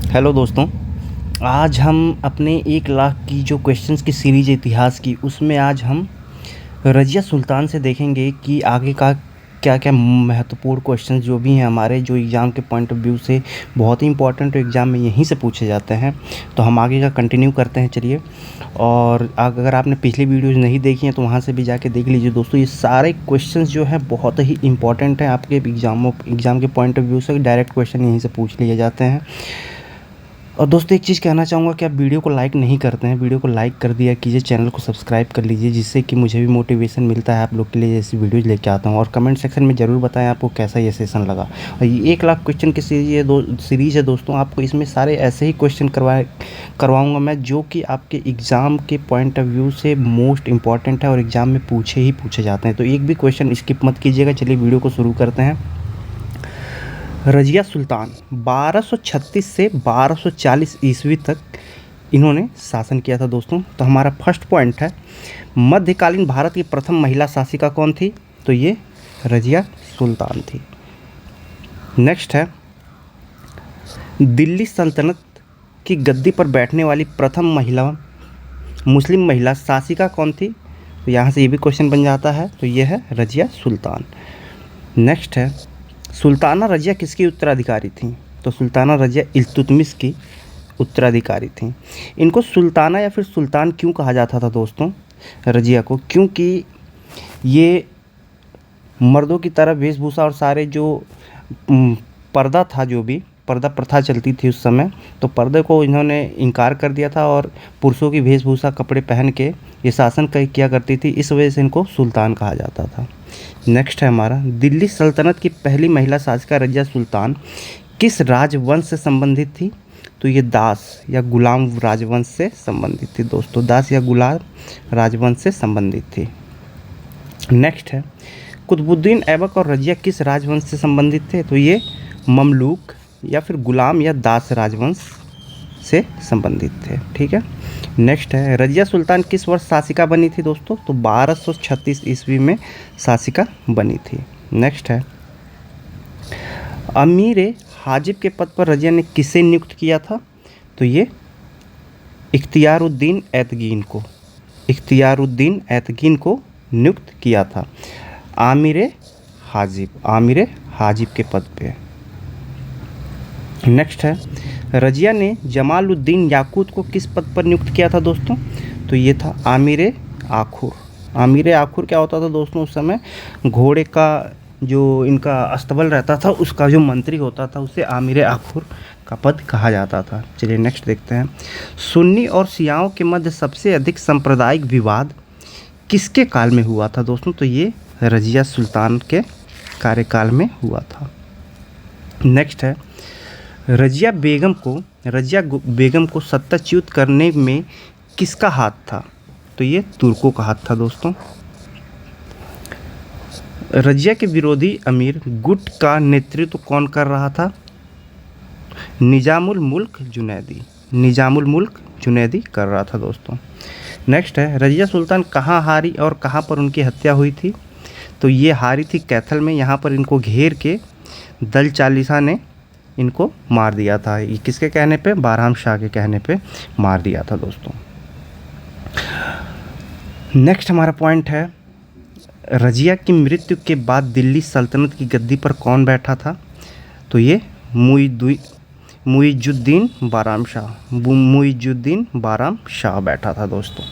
Hello दोस्तों। आज हम अपने 1 लाख की जो क्वेश्चंस की सीरीज है इतिहास की, उसमें आज हम रज़िया सुल्तान से देखेंगे कि आगे का क्या क्या महत्वपूर्ण क्वेश्चंस जो भी हैं हमारे, जो एग्ज़ाम के पॉइंट ऑफ व्यू से बहुत ही इंपॉर्टेंट एग्ज़ाम में यहीं से पूछे जाते हैं। तो हम आगे का कंटिन्यू करते हैं, चलिए। और अगर आपने पिछली वीडियोज़ नहीं देखी हैं तो वहाँ से भी जाके देख लीजिए दोस्तों। ये सारे क्वेश्चंस जो हैं बहुत ही इंपॉर्टेंट हैं आपके एग्ज़ाम के पॉइंट ऑफ व्यू से। डायरेक्ट क्वेश्चन यहीं से पूछ लिए जाते हैं। और दोस्तों एक चीज़ कहना चाहूँगा कि आप वीडियो को लाइक नहीं करते हैं, वीडियो को लाइक कर दिया कीजिए, चैनल को सब्सक्राइब कर लीजिए, जिससे कि मुझे भी मोटिवेशन मिलता है आप लोग के लिए ऐसी वीडियोज़ लेके आता हूँ। और कमेंट सेक्शन में ज़रूर बताएं आपको कैसा ये सेशन लगा। और ये 1 लाख क्वेश्चन की सीरीज़ है दोस्तों। आपको इसमें सारे ऐसे ही क्वेश्चन करवाऊँगा मैं, जो कि आपके एग्ज़ाम के पॉइंट ऑफ व्यू से मोस्ट इंपॉर्टेंट है और एग्ज़ाम में पूछे जाते हैं। तो एक भी क्वेश्चन स्किप मत कीजिएगा। चलिए वीडियो को शुरू करते हैं। रज़िया सुल्तान 1236 से 1240 ईस्वी तक इन्होंने शासन किया था दोस्तों। तो हमारा फर्स्ट पॉइंट है, मध्यकालीन भारत की प्रथम महिला शासिका कौन थी? तो ये रज़िया सुल्तान थी। नेक्स्ट है, दिल्ली सल्तनत की गद्दी पर बैठने वाली प्रथम मुस्लिम महिला शासिका कौन थी? तो यहाँ से ये भी क्वेश्चन बन जाता है। तो ये है रज़िया सुल्तान। नेक्स्ट है, सुल्ताना रज़िया किसकी उत्तराधिकारी थी? तो सुल्ताना रज़िया इल्तुतमिश की उत्तराधिकारी थी। इनको सुल्ताना या फिर सुल्तान क्यों कहा जाता था दोस्तों रज़िया को? क्योंकि ये मर्दों की तरह वेशभूषा और सारे जो पर्दा था, जो भी पर्दा प्रथा चलती थी उस समय, तो पर्दे को इन्होंने इनकार कर दिया था और पुरुषों की वेशभूषा कपड़े पहन के ये शासन किया करती थी। इस वजह से इनको सुल्तान कहा जाता था। नेक्स्ट है हमारा, दिल्ली सल्तनत की पहली महिला शासिका रज़िया सुल्तान किस राजवंश से संबंधित थी? तो ये दास या गुलाम राजवंश से संबंधित थी दोस्तों। दास या गुलाम राजवंश से संबंधित थी। नेक्स्ट है, कुतुबुद्दीन ऐबक और रज़िया किस राजवंश से संबंधित थे? तो ये ममलूक या फिर गुलाम या दास राजवंश से संबंधित थे। ठीक है। नेक्स्ट है, रज़िया सुल्तान किस वर्ष शासिका बनी थी दोस्तों? तो 1236 ईस्वी में शासिका बनी थी। नेक्स्ट है, अमीर हाजिब के पद पर रज़िया ने किसे नियुक्त किया था? तो ये इख्तियारुद्दीन ऐतगीन को नियुक्त किया था आमिर हाजिब के पद पे। नेक्स्ट है, रज़िया ने जमालुद्दीन याकूत को किस पद पर नियुक्त किया था दोस्तों? तो ये था आमिर आखुर क्या होता था दोस्तों? उस समय घोड़े का जो इनका अस्तबल रहता था, उसका जो मंत्री होता था, उसे आमिर आखुर का पद कहा जाता था। चलिए नेक्स्ट देखते हैं, सुन्नी और शियाओं के मध्य सबसे अधिक सांप्रदायिक विवाद किसके काल में हुआ था दोस्तों? तो ये रज़िया सुल्तान के कार्यकाल में हुआ था। नेक्स्ट है, रज़िया बेगम को सत्ताच्युत करने में किसका हाथ था? तो ये तुर्कों का हाथ था दोस्तों। रज़िया के विरोधी अमीर गुट का नेतृत्व कौन कर रहा था? निजामुल मुल्क जुनैदी कर रहा था दोस्तों। नेक्स्ट है, रज़िया सुल्तान कहाँ हारी और कहाँ पर उनकी हत्या हुई थी? तो ये हारी थी कैथल में। यहाँ पर इनको घेर के दल चालीसा ने इनको मार दिया था। ये किसके कहने पे? बारहम शाह के कहने पे मार दिया था दोस्तों। नेक्स्ट हमारा पॉइंट है, रज़िया की मृत्यु के बाद दिल्ली सल्तनत की गद्दी पर कौन बैठा था? तो ये मुइजुद्दीन बाराम शाह बैठा था दोस्तों।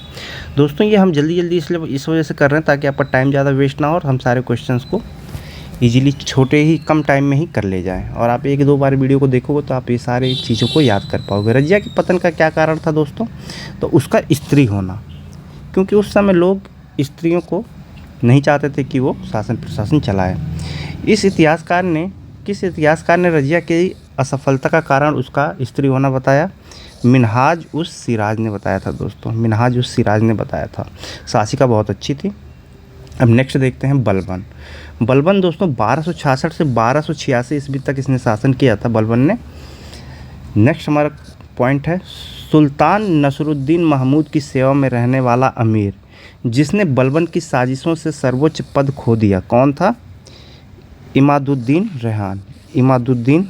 ये हम जल्दी इसलिए इस वजह से कर रहे हैं ताकि आपका टाइम ज़्यादा वेस्ट ना हो और हम सारे क्वेश्चंस को इजीली कम टाइम में ही कर ले जाएं। और आप 1-2 बार वीडियो को देखोगे तो आप ये सारी चीज़ों को याद कर पाओगे। रज़िया के पतन का क्या कारण था दोस्तों? तो उसका स्त्री होना, क्योंकि उस समय लोग स्त्रियों को नहीं चाहते थे कि वो शासन प्रशासन चलाए। किस इतिहासकार ने रज़िया की असफलता का कारण उसका स्त्री होना बताया? मिन्हाज उस सिराज ने बताया था दोस्तों। शासिका बहुत अच्छी थी। अब नेक्स्ट देखते हैं, बलबन दोस्तों 1266 से 1286 ईस्वी तक इसने शासन किया था बलबन ने। नेक्स्ट हमारा पॉइंट है, सुल्तान नसरुद्दीन महमूद की सेवा में रहने वाला अमीर जिसने बलबन की साजिशों से सर्वोच्च पद खो दिया, कौन था? इमादुद्दीन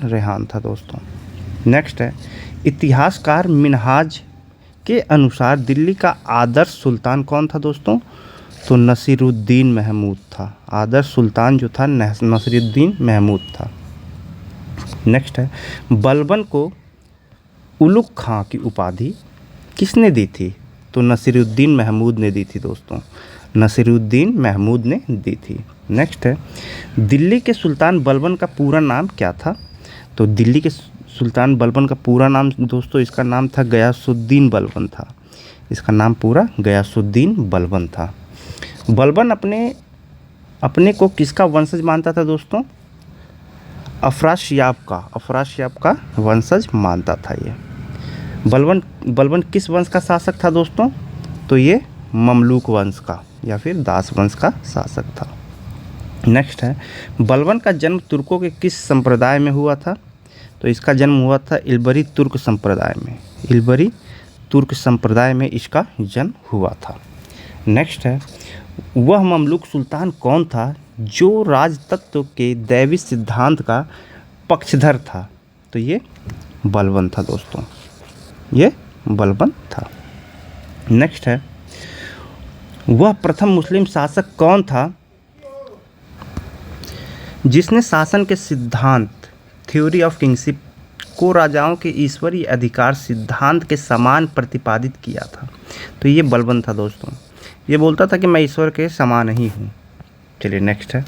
रेहान था दोस्तों। नेक्स्ट है, इतिहासकार मिनहाज के अनुसार दिल्ली का आदर्श सुल्तान कौन था दोस्तों? तो नसीरुद्दीन महमूद था। आदर्श सुल्तान जो था नसीरुद्दीन महमूद था। नेक्स्ट है, बलबन को उलुग खां की उपाधि किसने दी थी? तो नसीरुद्दीन महमूद ने दी थी दोस्तों, नसीरुद्दीन महमूद ने दी थी। नेक्स्ट है, दिल्ली के सुल्तान बलबन का पूरा नाम क्या था? तो दिल्ली के सुल्तान बलबन का पूरा नाम दोस्तों, इसका नाम था गयासुद्दीन बलबन था। इसका नाम पूरा गयासुद्दीन बलबन था। बलबन अपने को किसका वंशज मानता था दोस्तों? अफराशियाब का वंशज मानता था ये। बलबन किस वंश का शासक था दोस्तों? तो ये ममलूक वंश का या फिर दास वंश का शासक था। नेक्स्ट है, बलबन का जन्म तुर्कों के किस संप्रदाय में हुआ था? तो इसका जन्म हुआ था इल्बरी तुर्क संप्रदाय में। इल्बरी तुर्क संप्रदाय में इसका जन्म हुआ था। नेक्स्ट है, वह ममलूक सुल्तान कौन था जो राजतत्व के दैवी सिद्धांत का पक्षधर था? तो ये बलबन था दोस्तों, ये बलबन था। नेक्स्ट है, वह प्रथम मुस्लिम शासक कौन था जिसने शासन के सिद्धांत थ्योरी ऑफ किंगशिप को राजाओं के ईश्वरीय अधिकार सिद्धांत के समान प्रतिपादित किया था? तो ये बलबन था दोस्तों। ये बोलता था कि मैं ईश्वर के समान ही हूँ। चलिए नेक्स्ट है,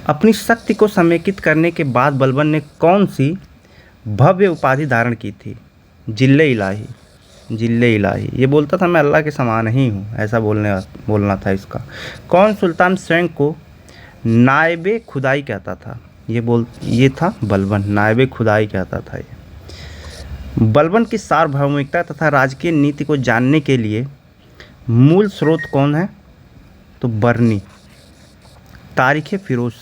अपनी शक्ति को समेकित करने के बाद बलबन ने कौन सी भव्य उपाधि धारण की थी? जिल्ले इलाही। जिल्ले इलाही, ये बोलता था मैं अल्लाह के समान ही हूँ, ऐसा बोलना था इसका। कौन सुल्तान स्वयं को नायबे खुदाई कहता था? ये था बलबन, नायबे खुदाई कहता था ये। बलबन की सार्वभौमिकता तथा राजकीय नीति को जानने के लिए मूल स्रोत कौन है? तो बरनी, तारीख़ फ़िरोज़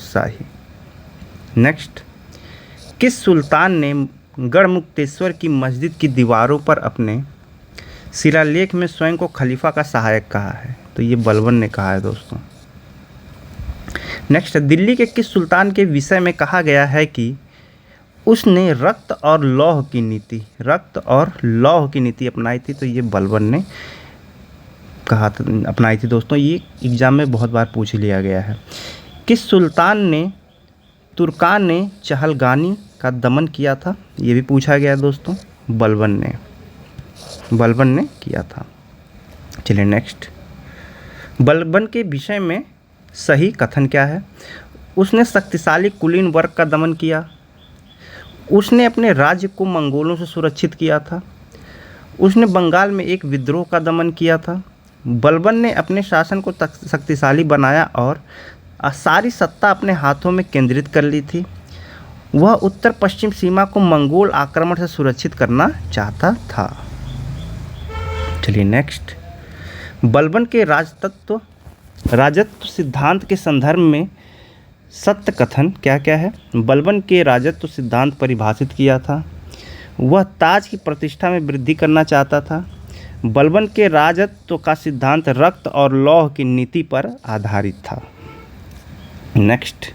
शाही। नेक्स्ट, किस सुल्तान ने गढ़मुक्तेश्वर की मस्जिद की दीवारों पर अपने शिलालेख में स्वयं को खलीफा का सहायक कहा है? तो ये बलबन ने कहा है दोस्तों। नेक्स्ट, दिल्ली के किस सुल्तान के विषय में कहा गया है कि उसने रक्त और लौह की नीति अपनाई थी? तो ये बलबन ने अपनाई थी दोस्तों। ये एग्जाम में बहुत बार पूछ लिया गया है। किस सुल्तान ने तुर्कान ने चहलगानी का दमन किया था? ये भी पूछा गया दोस्तों, बलबन ने किया था। चलिए नेक्स्ट, बलबन के विषय में सही कथन क्या है? उसने शक्तिशाली कुलीन वर्ग का दमन किया, उसने अपने राज्य को मंगोलों से सुरक्षित किया था, उसने बंगाल में एक विद्रोह का दमन किया था। बलबन ने अपने शासन को शक्तिशाली बनाया और सारी सत्ता अपने हाथों में केंद्रित कर ली थी। वह उत्तर पश्चिम सीमा को मंगोल आक्रमण से सुरक्षित करना चाहता था। चलिए नेक्स्ट, बलबन के राजत्व सिद्धांत के संदर्भ में सत्य कथन क्या क्या है? बलबन के राजत्व सिद्धांत परिभाषित किया था, वह ताज की प्रतिष्ठा में वृद्धि करना चाहता था। बलबन के राजत्व का सिद्धांत रक्त और लौह की नीति पर आधारित था। नेक्स्ट,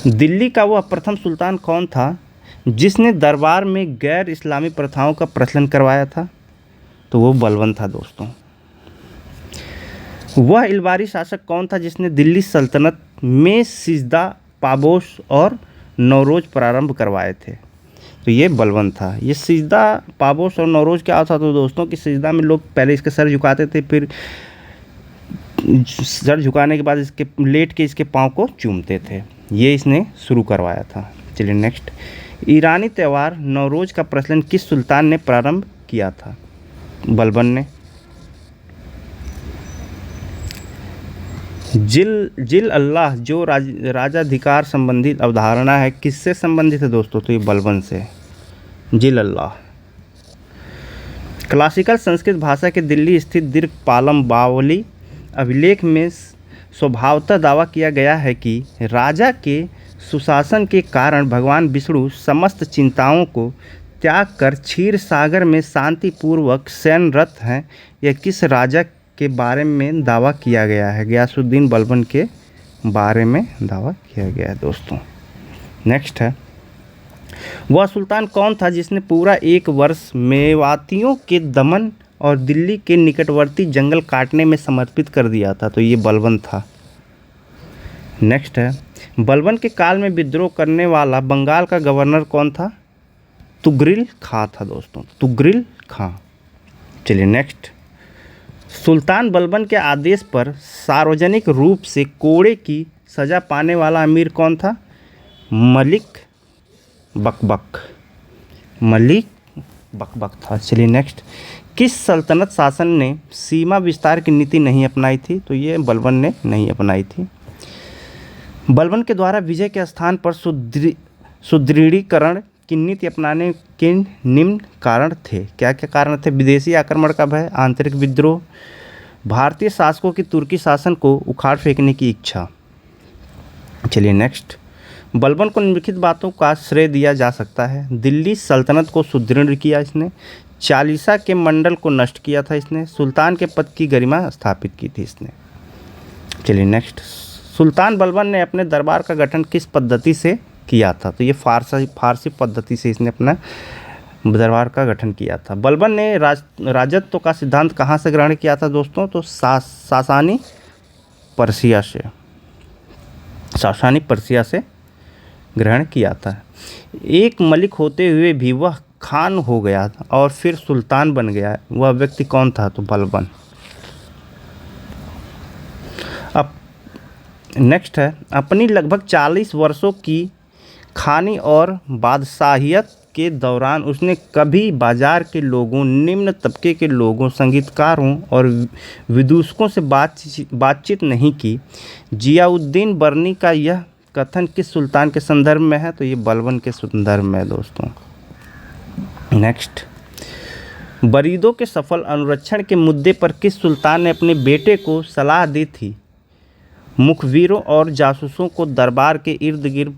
दिल्ली का वह प्रथम सुल्तान कौन था जिसने दरबार में गैर इस्लामी प्रथाओं का प्रचलन करवाया था? तो वो बलबन था दोस्तों। वह इल्बारी शासक कौन था जिसने दिल्ली सल्तनत में सिजदा, पाबोश और नौरोज प्रारंभ करवाए थे? तो ये बलबन था। ये सिजदा, पाबोश और नौरोज क्या था तो दोस्तों कि सिजदा में लोग पहले इसके सर झुकाते थे, फिर सर झुकाने के बाद इसके लेट के इसके पाँव को चूमते थे। ये इसने शुरू करवाया था। चलिए नेक्स्ट, ईरानी त्यौहार नौरोज का प्रचलन किस सुल्तान ने प्रारंभ किया था? बलबन ने। जिल अल्लाह जो राजाधिकार संबंधित अवधारणा है किससे संबंधित है दोस्तों? तो ये बलबन से। जिल अल्लाह। क्लासिकल संस्कृत भाषा के दिल्ली स्थित दीर्घपालम बावली अभिलेख में स्वभावतः दावा किया गया है कि राजा के सुशासन के कारण भगवान विष्णु समस्त चिंताओं को त्याग कर क्षीर सागर में शांतिपूर्वक शयनरत हैं। यह किस राजा के बारे में दावा किया गया है? गयासुद्दीन बलबन के बारे में दावा किया गया है दोस्तों। नेक्स्ट है, वह सुल्तान कौन था जिसने पूरा 1 वर्ष मेवातियों के दमन और दिल्ली के निकटवर्ती जंगल काटने में समर्पित कर दिया था? तो ये बलबन था। नेक्स्ट है, बलबन के काल में विद्रोह करने वाला बंगाल का गवर्नर कौन था? तुगरिल खां था दोस्तों, तुगरिल खां। चलिए नेक्स्ट, सुल्तान बलबन के आदेश पर सार्वजनिक रूप से कोड़े की सज़ा पाने वाला अमीर कौन था? मलिक बकबक, मलिक बकबक था। चलिए नेक्स्ट, किस सल्तनत शासन ने सीमा विस्तार की नीति नहीं अपनाई थी? तो ये बलबन ने नहीं अपनाई थी। बलबन के द्वारा विजय के स्थान पर सुदृढ़ीकरण की नीति अपनाने के निम्न कारण थे। क्या क्या कारण थे? विदेशी आक्रमण का भय, आंतरिक विद्रोह, भारतीय शासकों की तुर्की शासन को उखाड़ फेंकने की इच्छा। चलिए नेक्स्ट, बलबन को निम्नलिखित बातों का श्रेय दिया जा सकता है। दिल्ली सल्तनत को सुदृढ़ किया इसने, चालीसा के मंडल को नष्ट किया था इसने, सुल्तान के पद की गरिमा स्थापित की थी इसने। चलिए नेक्स्ट, सुल्तान बलबन ने अपने दरबार का गठन किस पद्धति से किया था? तो ये फारसी पद्धति से इसने अपना दरबार का गठन किया था। बलबन ने राजत्व का सिद्धांत कहाँ से ग्रहण किया था दोस्तों? तो सासानी पर्सिया से ग्रहण किया था। एक मलिक होते हुए भी वह खान हो गया और फिर सुल्तान बन गया, वह व्यक्ति कौन था? तो बलबन। अब नेक्स्ट है, अपनी लगभग 40 वर्षों की खानी और बादशाहियत के दौरान उसने कभी बाजार के लोगों, निम्न तबके के लोगों, संगीतकारों और विदूषकों से बातचीत नहीं की। जियाउद्दीन बर्नी का यह कथन किस सुल्तान के संदर्भ में है? तो ये बलबन के संदर्भ में है दोस्तों। नेक्स्ट, बरीदों के सफल अनुरक्षण के मुद्दे पर किस सुल्तान ने अपने बेटे को सलाह दी थी? मुखबिरों और जासूसों को दरबार के इर्द गिर्द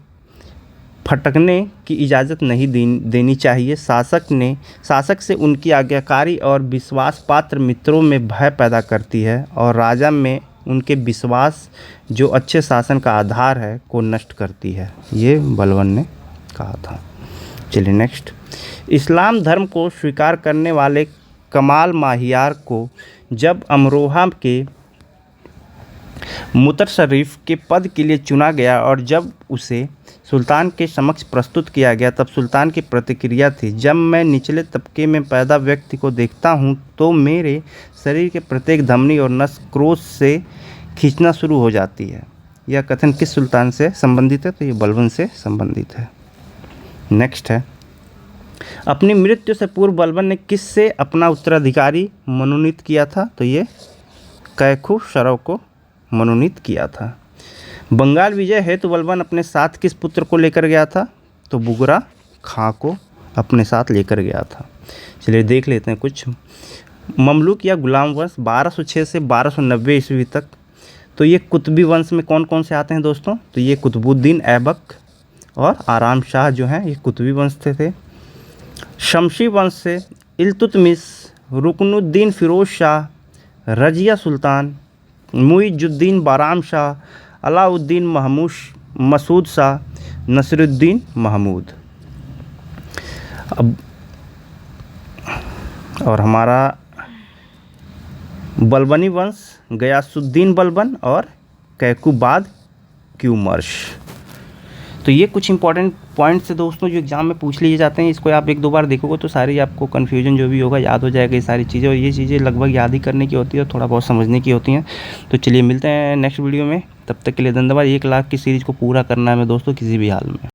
फटकने की इजाज़त नहीं देनी चाहिए। शासक से उनकी आज्ञाकारी और विश्वास पात्र मित्रों में भय पैदा करती है और राजा में उनके विश्वास, जो अच्छे शासन का आधार है, को नष्ट करती है। ये बलबन ने कहा था। चलिए नेक्स्ट, इस्लाम धर्म को स्वीकार करने वाले कमाल माहियार को जब अमरोहा के मुतशर्रिफ के पद के लिए चुना गया और जब उसे सुल्तान के समक्ष प्रस्तुत किया गया, तब सुल्तान की प्रतिक्रिया थी, जब मैं निचले तबके में पैदा व्यक्ति को देखता हूँ तो मेरे शरीर के प्रत्येक धमनी और नस क्रोध से खींचना शुरू हो जाती है। यह कथन किस सुल्तान से संबंधित है? तो ये बलबन से संबंधित है। नेक्स्ट है, अपनी मृत्यु से पूर्व बलबन ने किससे अपना उत्तराधिकारी मनोनीत किया था? तो ये कैखू शरव को मनोनीत किया था। बंगाल विजय हेतु बलबन अपने साथ किस पुत्र को लेकर गया था? तो बुगरा खां को अपने साथ लेकर गया था। चलिए देख लेते हैं कुछ। ममलूक या गुलाम वंश 1206 से 1290 ईस्वी तक। तो ये कुतुबी वंश में कौन कौन से आते हैं दोस्तों? तो ये कुतुबुद्दीन ऐबक और आराम शाह जो हैं, ये कुतुबी वंश थे। शमशी वंश से इल्तुतमिश, रुकनुद्दीन फिरोज शाह, रजिया सुल्तान, मुइजुद्दीन बाराम शाह, अलाउद्दीन मसूद शाह, नसीरुद्दीन महमूद। अब और हमारा बलबनी वंश गयासुद्दीन बलबन और कैकुबाद क्यूमर्श। तो ये कुछ इंपॉर्टेंट पॉइंट्स है दोस्तों जो एग्ज़ाम में पूछ लिए जाते हैं। इसको आप 1-2 बार देखोगे तो सारी आपको कन्फ्यूजन जो भी होगा याद हो जाएगा ये सारी चीज़ें, और ये चीज़ें लगभग याद ही करने की होती है और थोड़ा बहुत समझने की होती हैं। तो चलिए मिलते हैं नेक्स्ट वीडियो में, तब तक के लिए धन्यवाद। 1 लाख की सीरीज़ को पूरा करना है हमें दोस्तों किसी भी हाल में।